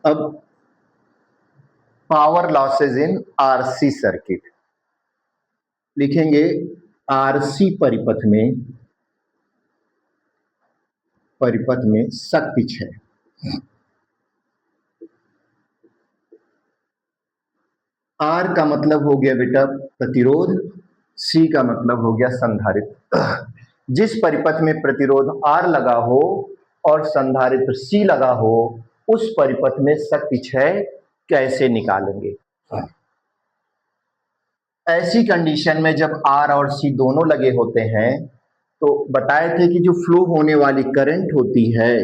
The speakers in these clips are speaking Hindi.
अब power losses in RC circuit लिखेंगे। आरसी परिपथ में शक्ति क्षय। आर का मतलब हो गया बेटा प्रतिरोध, सी का मतलब हो गया संधारित्र। जिस परिपथ में प्रतिरोध आर लगा हो और संधारित्र सी लगा हो, उस परिपथ में शक्ति क्षय कैसे निकालेंगे? ऐसी कंडीशन में जब आर और सी दोनों लगे होते हैं तो बताए थे कि जो फ्लो होने वाली करंट होती है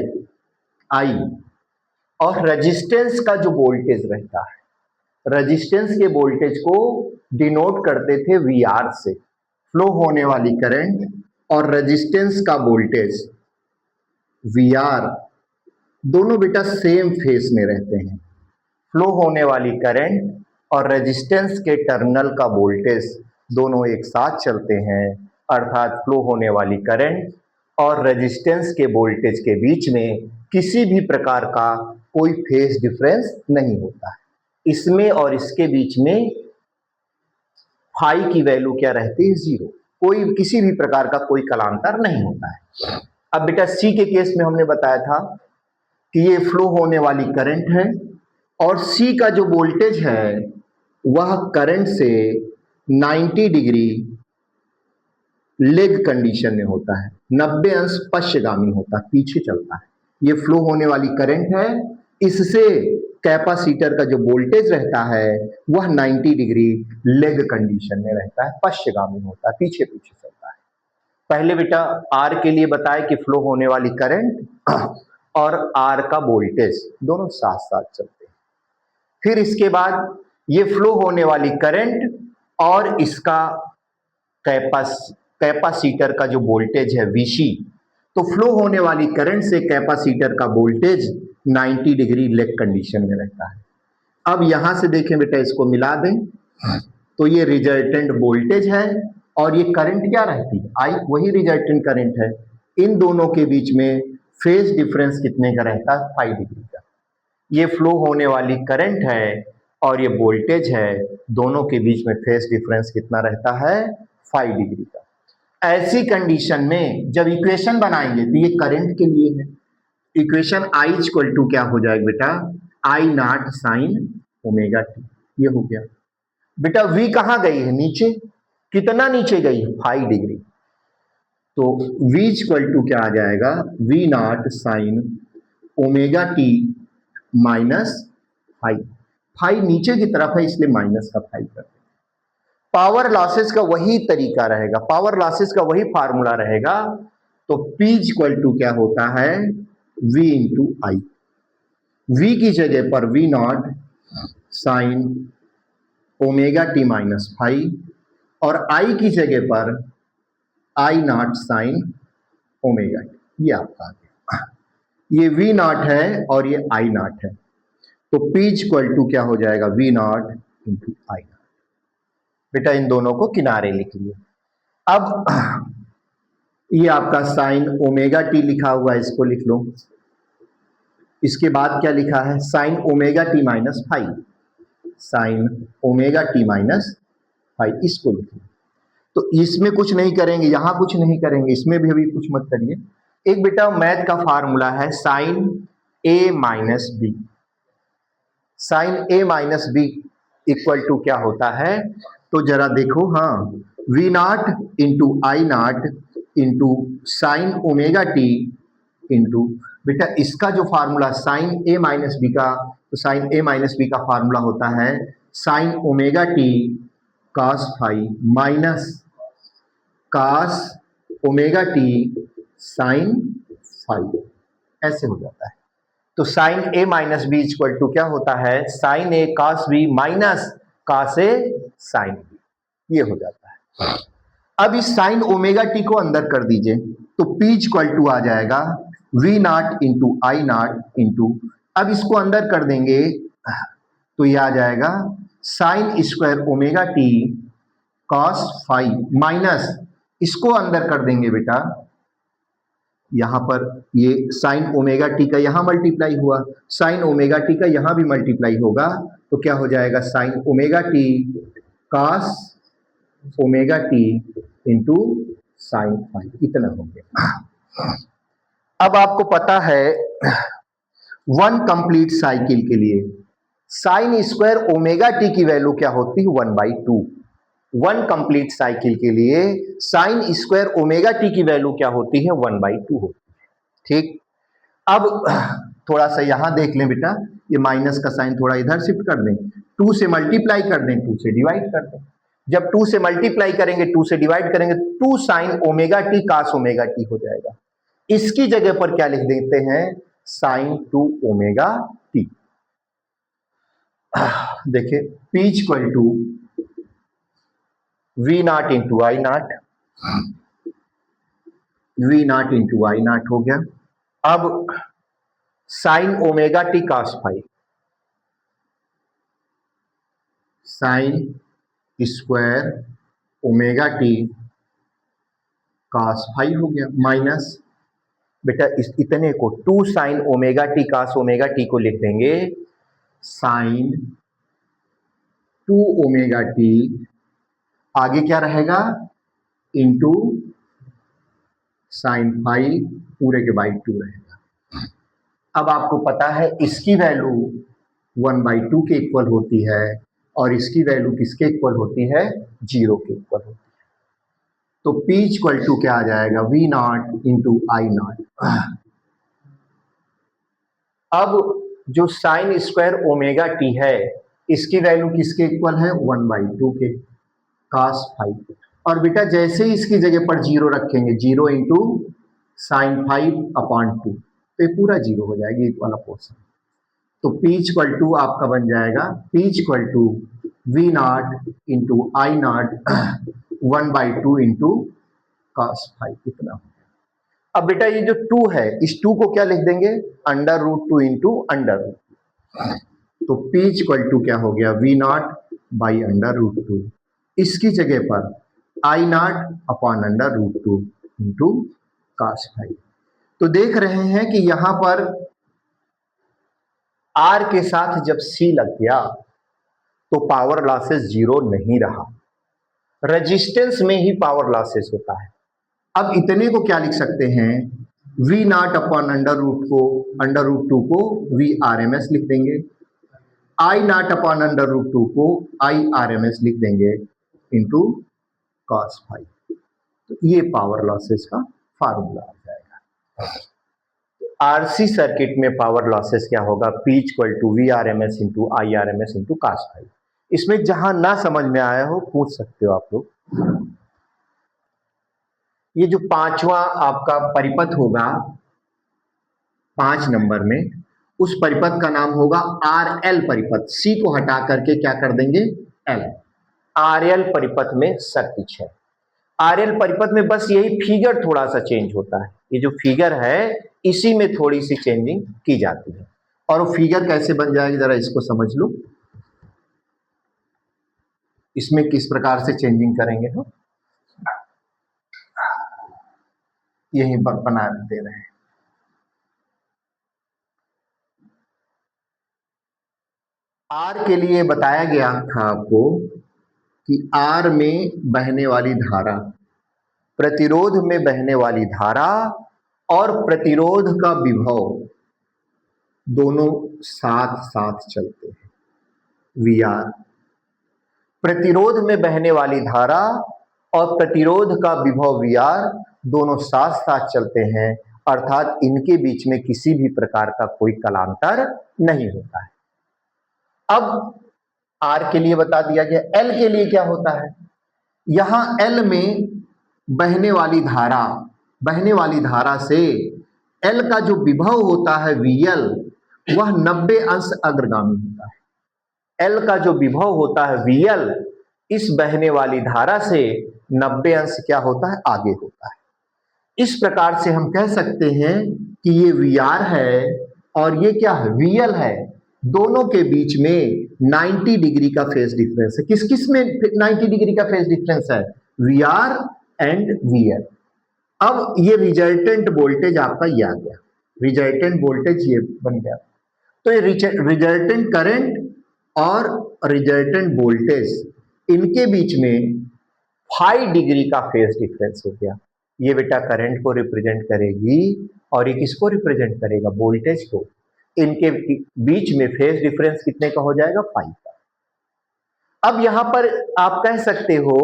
आई और रेजिस्टेंस का जो वोल्टेज रहता है, रेजिस्टेंस के वोल्टेज को डिनोट करते थे वी आर से। फ्लो होने वाली करंट और रेजिस्टेंस का वोल्टेज वी आर दोनों बेटा सेम फेस में रहते हैं। फ्लो होने वाली करंट और रेजिस्टेंस के टर्मिनल का वोल्टेज दोनों एक साथ चलते हैं, अर्थात फ्लो होने वाली करंट और रेजिस्टेंस के वोल्टेज के बीच में किसी भी प्रकार का कोई फेज डिफरेंस नहीं होता है। इसमें और इसके बीच में फाई की वैल्यू क्या रहती है? जीरो। कोई किसी भी प्रकार का कोई कलांतर नहीं होता है। अब बेटा सी के केस में हमने बताया था कि ये फ्लो होने वाली करंट है और सी का जो वोल्टेज है वह करंट से 90 डिग्री लेग कंडीशन में होता है, 90 अंश पश्चगामी होता है, पीछे चलता है। ये फ्लो होने वाली करंट है, इससे कैपेसिटर का जो वोल्टेज रहता है वह 90 डिग्री लेग कंडीशन में रहता है, पश्चगामी होता है, पीछे पीछे चलता है। पहले बेटा आर के लिए बताए कि फ्लो होने वाली करंट और आर का वोल्टेज दोनों साथ साथ चलते हैं। फिर इसके बाद ये फ्लो होने वाली करंट और इसका कैपेसिटर का जो वोल्टेज है वीसी, तो फ्लो होने वाली करंट से कैपेसिटर का वोल्टेज 90 डिग्री लेग कंडीशन में रहता है। अब यहां से देखें बेटा, इसको मिला दें तो ये रिजल्टेंट वोल्टेज है और ये करंट क्या रहती है? आई, वही रिजल्टेंट करंट है। इन दोनों के बीच में फेज डिफरेंस कितने का रहता है? 5 डिग्री का। ये फ्लो होने वाली करंट है और ये वोल्टेज है, दोनों के बीच में फेज डिफरेंस कितना रहता है? 5 डिग्री का। ऐसी कंडीशन में जब इक्वेशन बनाएंगे तो ये करंट के लिए है। इक्वेशन आई इक्वल टू क्या हो जाएगा बेटा? आई नॉट साइन ओमेगा टी। ये हो गया बेटा। वी कहां गई है? नीचे। कितना नीचे गई? 5 डिग्री। तो वी इक्वल टू क्या आ जाएगा? V naught sine omega t minus 5। 5 नीचे की तरफ है इसलिए माइनस का 5 कर। पावर लॉसेस का वही तरीका रहेगा, पावर लॉसेस का वही फार्मूला रहेगा। तो P इक्वल टू क्या होता है? V इंटू आई। V की जगह पर V naught sine omega t minus 5 और I की जगह पर I not sine omega T. ये आपका आ गया। ये V नॉट है और ये I नॉट है, तो P इक्वल टू क्या हो जाएगा? V नॉट इंटू आई। बेटा इन दोनों को किनारे लिख लिए। अब ये आपका साइन ओमेगा टी लिखा हुआ है, इसको लिख लो। इसके बाद क्या लिखा है? Sine omega t minus 5, sign omega t minus 5, इसको लिख लो। तो इसमें कुछ नहीं करेंगे, यहां कुछ नहीं करेंगे, इसमें भी अभी कुछ मत करिए। एक बेटा मैथ का फार्मूला है sine A minus B. Sine A minus B equal to क्या होता है? तो जरा देखो, हाँ, V naught into I naught into sine omega t into, बेटा इसका जो formula sine A minus B का, तो साइन ए माइनस बी का फार्मूला होता है sine omega T cos five minus cos omega T sine five, ऐसे हो जाता है। तो sine A minus B equal to क्या होता है? Sine A cos B minus cos A sine B, ये हो जाता है। अब इस साइन ओमेगा टी को अंदर कर दीजिए तो P इक्वल टू आ जाएगा V not into I naught into, अब इसको अंदर कर देंगे तो ये आ जाएगा sign square omega T cos 5 minus, इसको अंदर कर देंगे बेटा यहां पर ये साइन ओमेगा टी का यहां मल्टीप्लाई हुआ, साइन ओमेगा टी का यहां भी मल्टीप्लाई होगा, तो क्या हो जाएगा sine omega T cos omega t into sine phi, इतना हो गया। अब आपको पता है वन कंप्लीट साइकिल के लिए साइन स्क्वायर ओमेगा टी की वैल्यू क्या होती है 1/2। वन कंप्लीट साइकिल के लिए साइन स्क्वायर ओमेगा टी की वैल्यू क्या होती है 1/2 होती है। ठीक, अब थोड़ा सा यहां देख लें बेटा, ये माइनस का साइन थोड़ा इधर शिफ्ट कर दें, 2 से मल्टीप्लाई कर दें, 2 से डिवाइड कर दें। जब 2 से मल्टीप्लाई करेंगे 2 से डिवाइड करेंगे 2 sine omega T cos omega t हो जाएगा। इसकी जगह पर क्या लिख देते हैं साइन 2 ओमेगा टी। देखिए P equal to V naught into I naught, V naught into I naught हो गया। अब sine omega T cos phi, sine square omega T cos phi हो गया, माइनस बेटा इस इतने को 2 sine omega T cos omega T को लिख देंगे साइन 2 ओमेगा टी, आगे क्या रहेगा इंटू साइन फाई पूरे के बाई 2 रहेगा। अब आपको पता है इसकी वैल्यू 1/2 के इक्वल होती है और इसकी वैल्यू किसके इक्वल होती है 0 के इक्वल होती है। तो P इक्वल टू क्या आ जाएगा V naught into I naught. अब जो साइन स्क्वायर ओमेगा टी है इसकी वैल्यू किसके इक्वल है 1/2 के कॉस फाई, और बेटा जैसे ही इसकी जगह पर 0 रखेंगे 0 इंटू साइन 5/2, तो ये पूरा 0 हो जाएगा ये वाला पोर्शन। तो P इक्वल टू आपका बन जाएगा P equal to V naught into I naught 1/2 into cos phi, इतना हो गया। अब बेटा ये जो 2 है इस 2 को क्या लिख देंगे √2 इंटू √2, तो P इक्वल टू क्या हो गया वी नॉट बाई √2, इसकी जगह पर I naught upon √2 into cos phi. तो देख रहे हैं कि यहां पर R के साथ जब C लग गया तो पावर लॉसेस 0 नहीं रहा, रेजिस्टेंस में ही पावर लॉसेस होता है। अब इतने को क्या लिख सकते हैं वी नॉट अपॉन √2 को वी RMS लिख देंगे, आई नॉट अपॉन √2 को आई RMS लिख देंगे इंटू कॉस फाई। तो ये पावर लॉसेस का फार्मूला आ जाएगा। आरसी सर्किट में पावर लॉसेस क्या होगा P equal to V RMS into I RMS into cos phi. इसमें जहां ना समझ में आया हो पूछ सकते हो आप लोग। ये जो पांचवा आपका परिपथ होगा 5 नंबर में, उस परिपथ का नाम होगा RL परिपथ। C को हटा करके क्या कर देंगे L, RL परिपथ में शक्ति 6। RL परिपथ में बस यही फिगर थोड़ा सा चेंज होता है, ये जो फिगर है इसी में थोड़ी सी चेंजिंग की जाती है। और वो फिगर कैसे बन जाएगी जरा इसको समझ लो, इसमें किस प्रकार से चेंजिंग करेंगे तो यही बना दे रहे हैं। R के लिए बताया गया था आपको कि R में बहने वाली धारा, प्रतिरोध में बहने वाली धारा और प्रतिरोध का विभव दोनों साथ साथ चलते हैं। VR प्रतिरोध में बहने वाली धारा और प्रतिरोध का विभव VR दोनों साथ साथ चलते हैं, अर्थात इनके बीच में किसी भी प्रकार का कोई कलांतर नहीं होता है। अब R के लिए बता दिया गया, L के लिए क्या होता है, यहां L में बहने वाली धारा से L का जो विभव होता है VL वह 90 अंश अग्रगामी होता है। L का जो विभव होता है VL इस बहने वाली धारा से 90 अंश क्या होता है आगे होता है। इस प्रकार से हम कह सकते हैं कि ये VR है और ये क्या है VL है, दोनों के बीच में 90 डिग्री का फेज डिफरेंस है। किस किस में 90 डिग्री का फेज डिफरेंस है, VR एंड VL। अब ये रिजल्टेंट वोल्टेज आपका ये आ गया, रिजल्टेंट वोल्टेज ये बन गया। तो ये रिजल्टेंट करंट और रिजल्टेंट वोल्टेज, इनके बीच में 5 डिग्री का फेज डिफरेंस हो गया। ये बेटा करंट को रिप्रेजेंट करेगी और ये किसको रिप्रेजेंट करेगा, वोल्टेज को। इनके बीच में फेज डिफरेंस कितने का हो जाएगा, 5 का। अब यहां पर आप कह सकते हो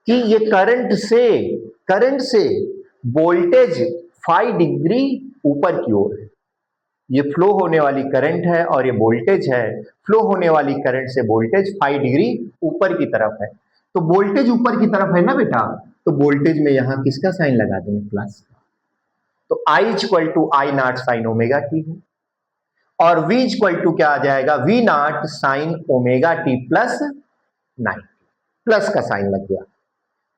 कि ये करंट से वोल्टेज 5 डिग्री ऊपर की ओर है। ये फ्लो होने वाली करंट है और ये वोल्टेज है। फ्लो होने वाली करंट से वोल्टेज 5 डिग्री ऊपर की तरफ है। तो वोल्टेज ऊपर की तरफ है ना बेटा, तो वोल्टेज में यहां किसका साइन लगा देंगे, प्लस का। तो I equal to I naught sine omega t है और V इक्वल टू क्या आ जाएगा, V naught sine omega t plus 90। Plus का साइन लग गया,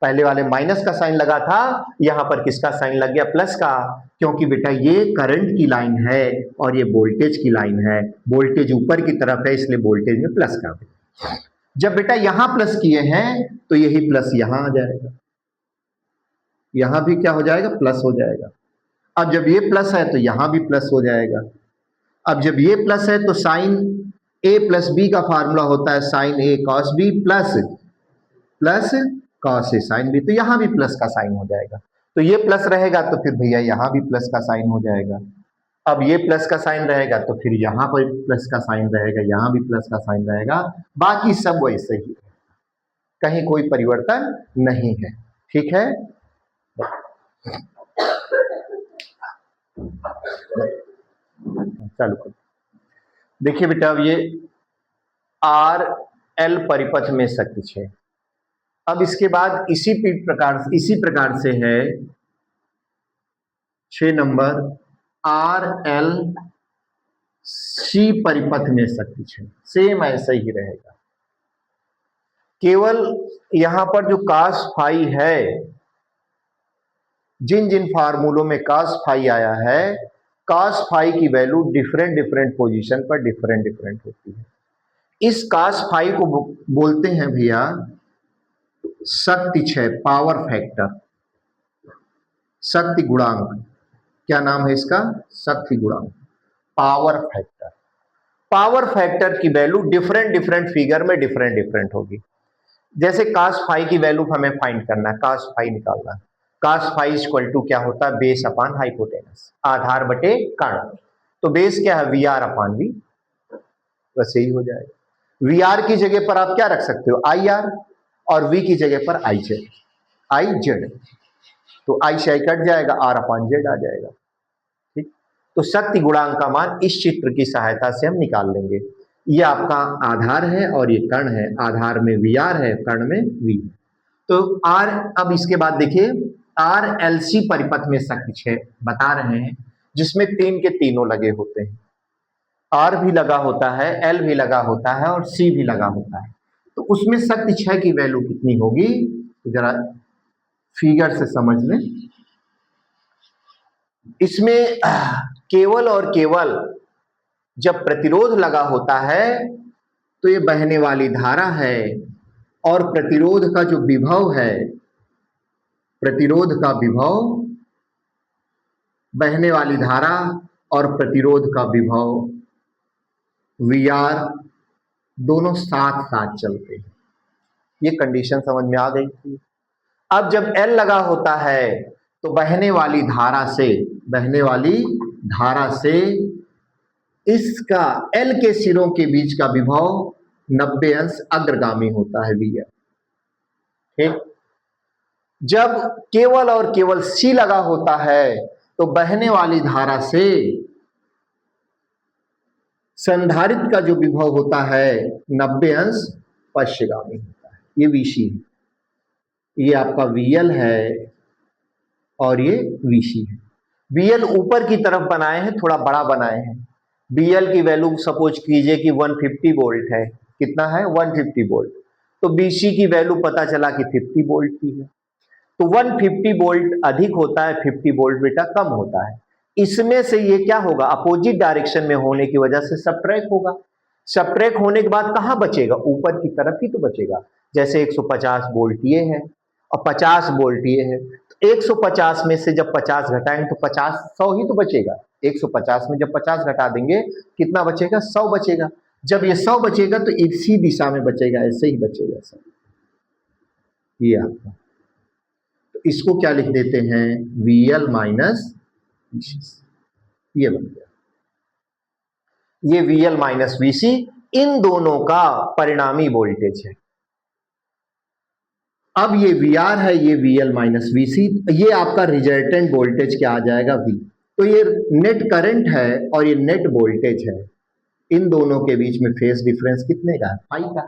पहले वाले माइनस का साइन लगा था, यहां पर किसका साइन लग गया, प्लस का। क्योंकि बेटा ये करंट की लाइन है और ये वोल्टेज की लाइन है, वोल्टेज ऊपर की तरफ है इसलिए वोल्टेज में प्लस का। जब बेटा यहां प्लस किए हैं तो यही प्लस यहां आ जाएगा, यहां भी क्या हो जाएगा, प्लस हो जाएगा। अब जब ये प्लस है तो यहां भी प्लस हो जाएगा। अब जब ये प्लस है तो साइन ए प्लस बी का फार्मूला होता है sine A cos B plus plus cos A sine B, तो यहां भी प्लस का साइन हो जाएगा। तो ये प्लस रहेगा तो फिर भैया यहां भी प्लस का साइन हो जाएगा। अब ये प्लस का साइन रहेगा तो फिर यहां पर प्लस का साइन रहेगा, यहां भी प्लस का साइन रहेगा, बाकी सब वैसे ही, कहीं कोई परिवर्तन नहीं है। ठीक है, चालू कर। देखिए बेटा, अब ये आर एल परिपथ में शक्ति 6। अब इसके बाद इसी प्रकार से है 6 नंबर आर एल सी परिपथ में शक्ति 6, सेम ऐसा ही रहेगा। केवल यहां पर जो कास फाई है, जिन जिन फार्मूलों में कास फाई आया है, कास फाई की वैल्यू डिफरेंट पोजीशन पर डिफरेंट होती है। इस कास फाई को बोलते हैं भैया शक्ति 6, पावर फैक्टर, शक्ति गुणांक। क्या नाम है इसका, शक्ति गुणांक, पावर फैक्टर। पावर फैक्टर की वैल्यू डिफरेंट फिगर में डिफरेंट होगी। जैसे कास फाई की वैल्यू हमें फाइंड करना है, कास फाई निकालना है। कास फाई इक्वल टू क्या होता है, बेस अपान हाइपोटेनस, आधार बटे कर्ण। तो बेस क्या है, वी आर अपान वी, वैसे ही हो जाएगा। वी आर की जगह पर आप क्या रख सकते हो, आई आर, और वी की जगह पर आई जेड। तो आई से आई कट जाएगा, आर अपान जेड आ जाएगा। ठीक, तो शक्ति गुणांक का मान इस चित्र की सहायता से हम निकाल लेंगे। ये आपका आधार है और ये कर्ण है, आधार में वी आर है, कर्ण में वी। तो आर, अब इसके बाद देखिए आर एल सी परिपथ में शक्ति 6 बता रहे हैं, जिसमें 3 के तीनों लगे होते हैं, आर भी लगा होता है, एल भी लगा होता है और सी भी लगा होता है। तो उसमें शक्ति 6 की वैल्यू कितनी होगी, तो जरा फिगर से समझ लें। इसमें केवल और केवल जब प्रतिरोध लगा होता है तो ये बहने वाली धारा है और प्रतिरोध का जो विभव है, प्रतिरोध का विभव, बहने वाली धारा और प्रतिरोध का विभव वी आर दोनों साथ साथ चलते हैं। ये कंडीशन समझ में आ गई थी। अब जब L लगा होता है तो बहने वाली धारा से इसका L के सिरों के बीच का विभव 90 अंश अग्रगामी होता है भैया। ठीक, जब केवल और केवल C लगा होता है तो बहने वाली धारा से संधारित्र का जो विभव होता है 90 अंश पश्चिगामी होता है। ये VC है, ये आपका VL है और ये VC है। VL ऊपर की तरफ बनाए हैं, थोड़ा बड़ा बनाए हैं। VL की वैल्यू सपोज कीजिए कि 150 वोल्ट है, कितना है 150 वोल्ट, तो VC की वैल्यू पता चला कि 50 वोल्ट की है। तो 150 वोल्ट अधिक होता है, 50 वोल्ट बेटा कम होता है। इसमें से ये क्या होगा, अपोजिट डायरेक्शन में होने की वजह से सबट्रैक्ट होगा। सबट्रैक्ट होने के बाद कहां बचेगा, ऊपर की तरफ ही तो बचेगा। जैसे 150 वोल्ट ये है और 50 वोल्ट ये है, तो 150 में से जब 50 घटाएंगे तो 50 100 ही तो बचेगा। 150 में जब 50 घटा देंगे कितना बचेगा? 100 बचेगा। जब ये 100 बचेगा तो इसी दिशा में बचेगा, ऐसे ही बचेगा सब। ये आपका, तो इसको क्या लिख देते हैं? VL माइनस ये बन गया। ये VL माइनस VC इन दोनों का परिणामी वोल्टेज है। अब ये VR है, ये VL माइनस VC, ये आपका रिजल्टेंट वोल्टेज क्या आ जाएगा? V। तो ये नेट करंट है और ये नेट वोल्टेज है। इन दोनों के बीच में फेज डिफरेंस कितने का? पाई का।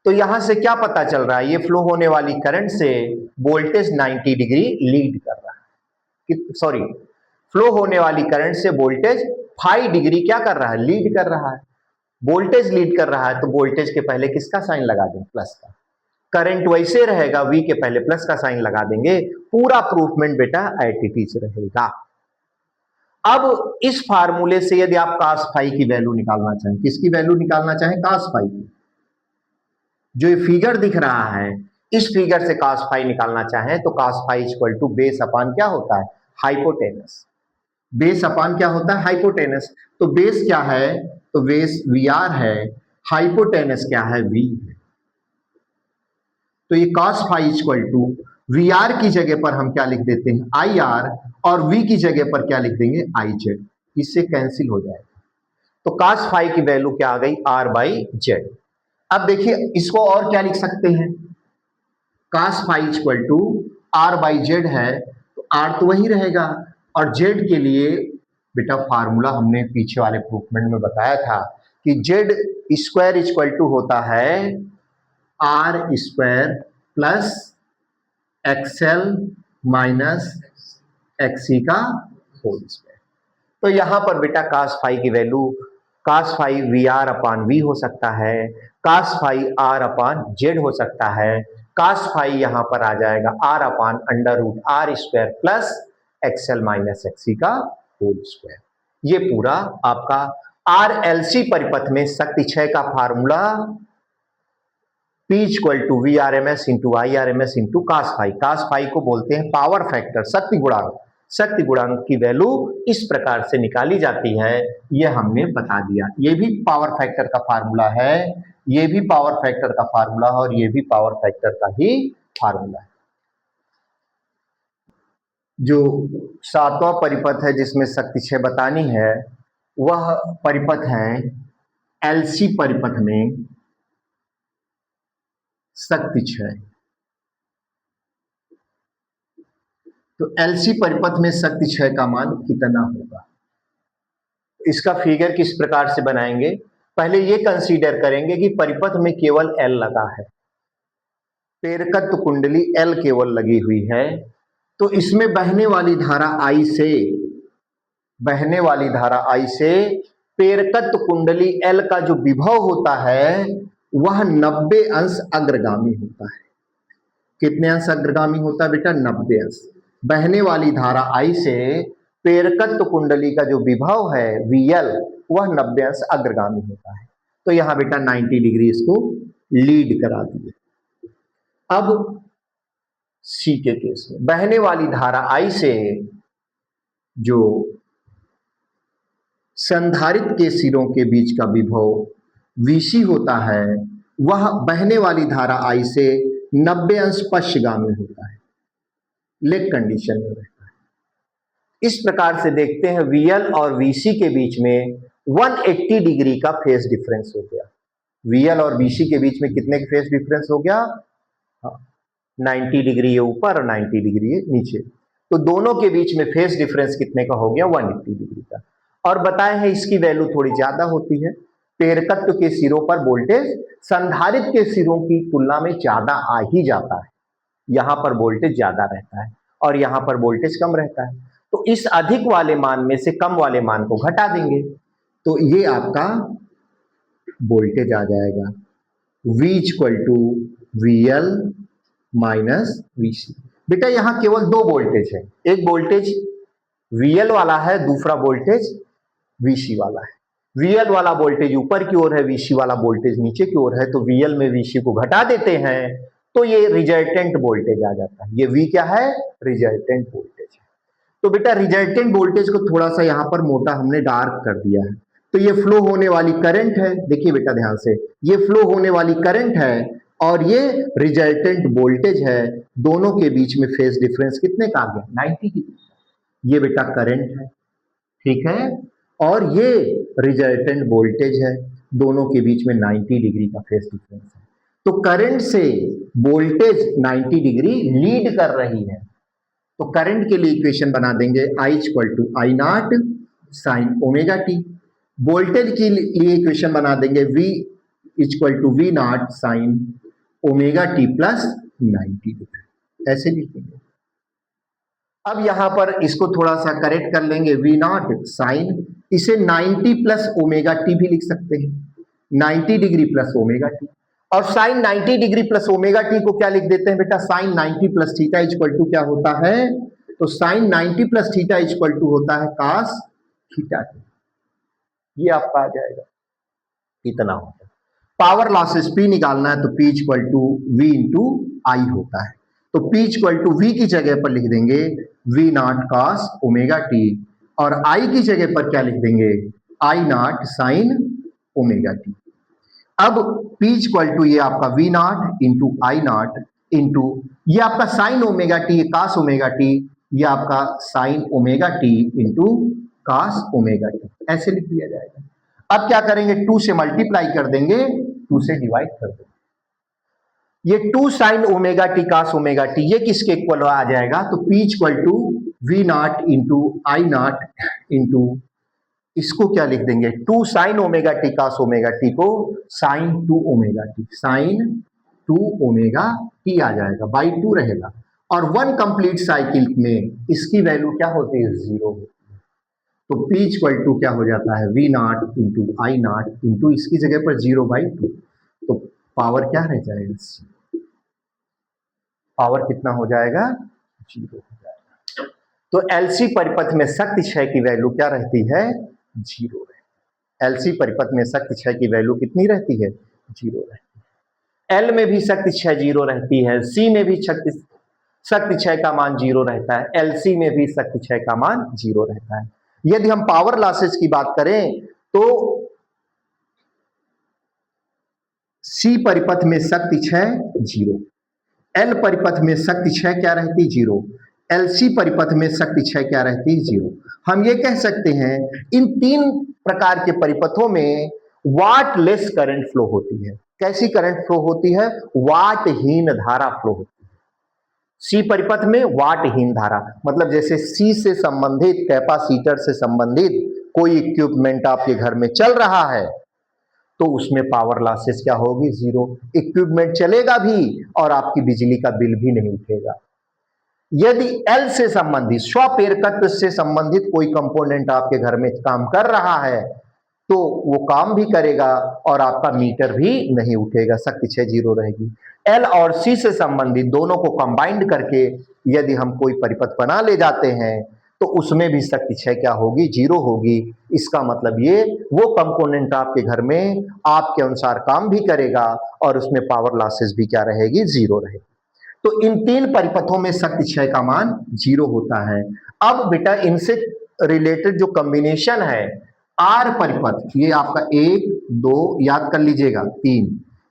तो यहां से क्या पता चल रहा है? ये फ्लो होने वाली करंट से वोल्टेज 90 डिग्री लीड कर रहा है। सॉरी, फ्लो होने वाली करंट से वोल्टेज 5 डिग्री क्या कर रहा है? लीड कर रहा है। वोल्टेज लीड कर रहा है तो वोल्टेज के पहले किसका साइन लगा दें? प्लस का। करंट वैसे रहेगा, V के पहले प्लस का साइन लगा देंगे। पूरा प्रूफमेंट बेटा एट इट इज रहेगा। अब इस फार्मूले से यदि आप cos फाई की वैल्यू निकालना चाहें, किसकी वैल्यू निकालना चाहें? cos फाई की। जो ये फिगर दिख रहा है, इस फिगर से cos फाई निकालना चाहें तो cos phi equal to base upon क्या होता है? हाइपोटेनस। बेस अपॉन क्या होता है? हाइपोटेनस। तो बेस क्या है? तो बेस VR है, हाइपोटेनस क्या है? V है। तो ये cos phi equal to VR की जगह पर हम क्या लिख देते हैं? IR, और V की जगह पर क्या लिख देंगे? IZ। इससे कैंसिल हो जाएगा। तो cos फाई की वैल्यू क्या आ गई? R by Z. अब देखिए इसको और क्या लिख सकते हैं? cos phi equal to R by Z है, तो R तो वही रहेगा, और Z के लिए बेटा फार्मूला हमने पीछे वाले प्रूफमेंट में बताया था कि Z स्क्वायर इक्वल टू होता है R square plus XL minus XC का होल स्क्वायर। तो यहां पर बेटा cos फाई की वैल्यू cos फाई VR अपान V हो सकता है, cos फाई R अपान Z हो सकता है, cos फाई यहां पर आ जाएगा R upon under root R square plus XL minus XC का होल स्क्वायर। ये पूरा आपका RLC परिपथ में शक्ति क्षय का formula P equal to VRMS into IRMS into cos फाई। cos फाई को बोलते हैं पावर फैक्टर, शक्ति गुणांक। शक्ति गुणांक की वैल्यू इस प्रकार से निकाली जाती है, ये हमने बता दिया। ये भी पावर फैक्टर का फार्मूला है, ये भी पावर फैक्टर का फार्मूला है, और ये भी पावर फैक्टर का ही फार्मूला है। जो सातवां परिपथ है जिसमें शक्ति क्षय बतानी है, वह परिपथ है LC परिपथ में शक्ति क्षय। तो LC परिपथ में शक्ति क्षय का मान कितना होगा? इसका फिगर किस प्रकार से बनाएंगे? पहले ये कंसीडर करेंगे कि परिपथ में केवल L लगा है, प्रेरकत्व कुंडली L केवल लगी हुई है, तो इसमें बहने वाली धारा I से प्रेरकत्व कुंडली L का जो विभव होता है वह 90 अंश अग्रगामी होता है। कितने अंश अग्रगामी होता है बेटा? 90 अंश। बहने वाली धारा I से प्रेरकत्व कुंडली का जो विभव है VL वह 90 अंश अग्रगामी होता है। तो यहां बेटा 90 डिग्री इसको लीड करा दिए। अब C के केस में बहने वाली धारा I से जो संधारित्र के सिरों के बीच का विभव VC होता है वह बहने वाली धारा I से 90 अंश पश्चगामी होता है, लेग कंडीशन में रहता है। इस प्रकार से देखते हैं VL और VC के बीच में 180 डिग्री का फेज डिफरेंस हो गया। VL और VC के बीच में कितने का फेज डिफरेंस हो गया? 90 डिग्री है ऊपर और 90 डिग्री है नीचे, तो दोनों के बीच में फेज डिफरेंस कितने का हो गया? 180 डिग्री का। और बताए हैं इसकी वैल्यू थोड़ी ज्यादा होती है। प्रेरकत्व के सिरों पर वोल्टेज संधारित्र के सिरों की तुलना में ज्यादा आ ही जाता है, यहां पर वोल्टेज ज्यादा रहता है और यहां पर वोल्टेज कम रहता है, तो इस अधिक वाले मान में से कम वाले मान को घटा देंगे, तो ये आपका वोल्टेज आ जाएगा V equal to VL minus VC। बेटा यहां केवल दो वोल्टेज है, एक वोल्टेज VL वाला है, दूसरा वोल्टेज VC वाला है। VL वाला वोल्टेज ऊपर की ओर है, VC वाला वोल्टेज नीचे की ओर है, तो VL में VC को घटा देते हैं तो ये रिजल्टेंट वोल्टेज आ जाता है। ये V क्या है? रिजल्टेंट वोल्टेज है। तो बेटा रिजल्टेंट वोल्टेज को थोड़ा सा यहां पर मोटा हमने डार्क कर दिया है। तो ये फ्लो होने वाली करंट है, देखिए बेटा ध्यान से, ये फ्लो होने वाली करंट है और ये रिजल्टेंट वोल्टेज है। दोनों के बीच में फेज डिफरेंस कितने का आ गया? 90 डिग्री। ये बेटा करंट है, ठीक है, और ये रिजल्टेंट वोल्टेज है। दोनों के बीच में 90 डिग्री का फेज डिफरेंस है। तो करंट से वोल्टेज 90 डिग्री लीड कर रही है। तो करंट के लिए इक्वेशन बना देंगे I equal to I naught sine omega t. Voltage के लिए इक्वेशन बना देंगे V equal to V naught sine omega t plus 90 degree. ऐसे लिखेंगे। अब यहां पर इसको थोड़ा सा करेक्ट कर लेंगे, वी नॉट साइन, इसे 90 प्लस ओमेगा टी भी लिख सकते हैं, 90 डिग्री प्लस ओमेगा टी। और sine 90 degree plus omega T को क्या लिख देते हैं बेटा? Sine 90 plus theta equal to क्या होता है? तो sine 90 plus theta equal to होता है कॉस थीटा टी। ये आपका आ जाएगा, इतना होता है। पावर लॉसेस P निकालना है तो P equal to V into I होता है। तो P इक्वल टू वी की जगह पर लिख देंगे V naught cos omega t, और I की जगह पर क्या लिख देंगे? I naught sine omega t. अब P इक्वल टू ये आपका V naught into I naught into ये आपका sine omega T, cos omega T, ये आपका sine omega t into cos omega t, ऐसे लिख दिया जाएगा। अब क्या करेंगे? 2 से मल्टीप्लाई कर देंगे, 2 से डिवाइड कर देंगे। ये 2 sine omega T cos omega T ये किसके इक्वल आ जाएगा? तो P equal to V naught into I naught into इसको क्या लिख देंगे? 2 sine omega T cos omega T को sine 2 omega T, sine 2 omega T आ जाएगा, बाई 2 रहेगा। और 1 कंप्लीट साइकिल में इसकी वैल्यू क्या होती है? 0 होती है। तो P इक्वल टू क्या हो जाता है? V naught into I naught into इसकी जगह पर 0/2, तो पावर क्या रह जाएगा? पावर कितना हो जाएगा? 0 हो जाएगा। तो एलसी परिपथ में शक्ति क्षय की वैल्यू क्या रहती है? 0 रहती है। एलसी परिपथ में शक्ति क्षय की वैल्यू कितनी रहती है? 0 रहती है। एल में भी शक्ति क्षय 0 रहती है, सी में भी शक्ति क्षय का मान 0 रहता है, एलसी में भी शक्ति क्षय का मान 0 रहता है। यदि हम पावर लॉसेस की बात करें तो सी परिपथ में शक्ति क्षय 0, एल परिपथ में शक्ति क्षय क्या रहती? 0, एलसी परिपथ में शक्ति क्षय क्या रहती? 0। हम ये कह सकते हैं इन 3 प्रकार के परिपथों में वाट लेस करंट फ्लो होती है। कैसी करंट फ्लो होती है? वाटहीन धारा फ्लो होती है। सी परिपथ में वाटहीन धारा, मतलब जैसे सी से संबंधित, कैपेसिटर से संबंधित कोई इक्विपमेंट आपके घर में चल रहा है तो उसमें पावर लॉसेस क्या होगी? 0। इक्विपमेंट चलेगा भी और आपकी बिजली का बिल भी नहीं उठेगा। यदि एल से संबंधित, स्वप्रेरकत्व से संबंधित कोई कंपोनेंट आपके घर में काम कर रहा है तो वो काम भी करेगा और आपका मीटर भी नहीं उठेगा, शक्ति क्षय 0 रहेगी। एल और सी से संबंधित दोनों को कंबाइंड करके यदि हम कोई परिपथ बना ले जाते हैं तो उसमें भी शक्ति क्षय क्या होगी? 0 होगी। इसका मतलब ये वो कंपोनेंट आपके घर में आपके अनुसार काम भी करेगा और उसमें पावर लॉसेस भी क्या रहेगी? 0 रहेगी। तो इन 3 परिपथों में शक्ति क्षय का मान 0 होता है। अब बेटा इनसे रिलेटेड जो कॉम्बिनेशन है आर परिपथ, ये आपका 1 2 याद कर लीजिएगा 3,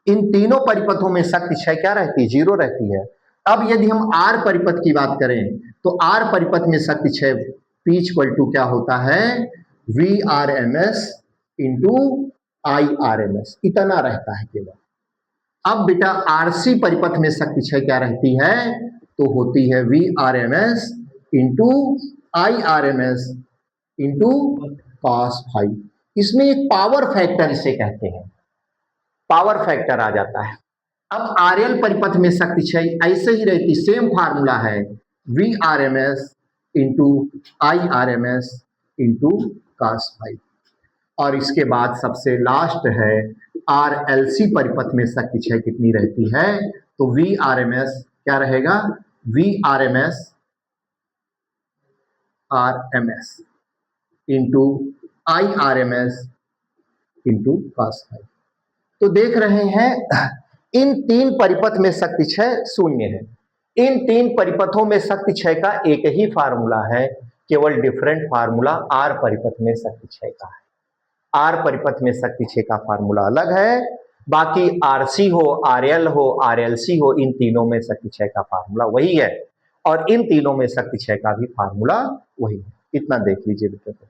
इन तीनों परिपथों में शक्ति क्षय क्या रहती है? 0 रहती है। अब यदि हम आर परिपथ की बात करें तो आर परिपथ में शक्ति क्षय P इक्वल टू क्या होता है? V R M S into I R M S, इतना रहता है केवल। अब बेटा आरसी परिपथ में शक्ति क्षय क्या रहती है? तो होती है V R M S into I R M S into cos phi. इसमें एक पावर फैक्टर इसे कहते हैं, पावर फैक्टर आ जाता है। अब आरएल परिपथ में शक्ति क्षय ऐसे ही रहती, सेम फार्मूला है, V R M S into I R M S into cos phi. और इसके बाद सबसे लास्ट है आर एल सी परिपथ में शक्ति क्षय कितनी रहती है? तो वी आर एम एस क्या रहेगा? V R M S into I R M S into cos phi. तो देख रहे हैं इन तीन परिपथ में शक्ति क्षय शून्य है। इन तीन परिपथों में शक्ति क्षय का एक ही फार्मूला है, केवल डिफरेंट फार्मूला आर परिपथ में शक्ति क्षय का है। आर परिपथ में शक्ति क्षय का फार्मूला अलग है, बाकी आरसी हो, आरएल हो, आरएलसी हो, इन तीनों में शक्ति क्षय का फार्मूला वही है और इन तीनों में शक्ति क्षय का भी फार्मूला वही है। इतना देख लीजिए बेटा।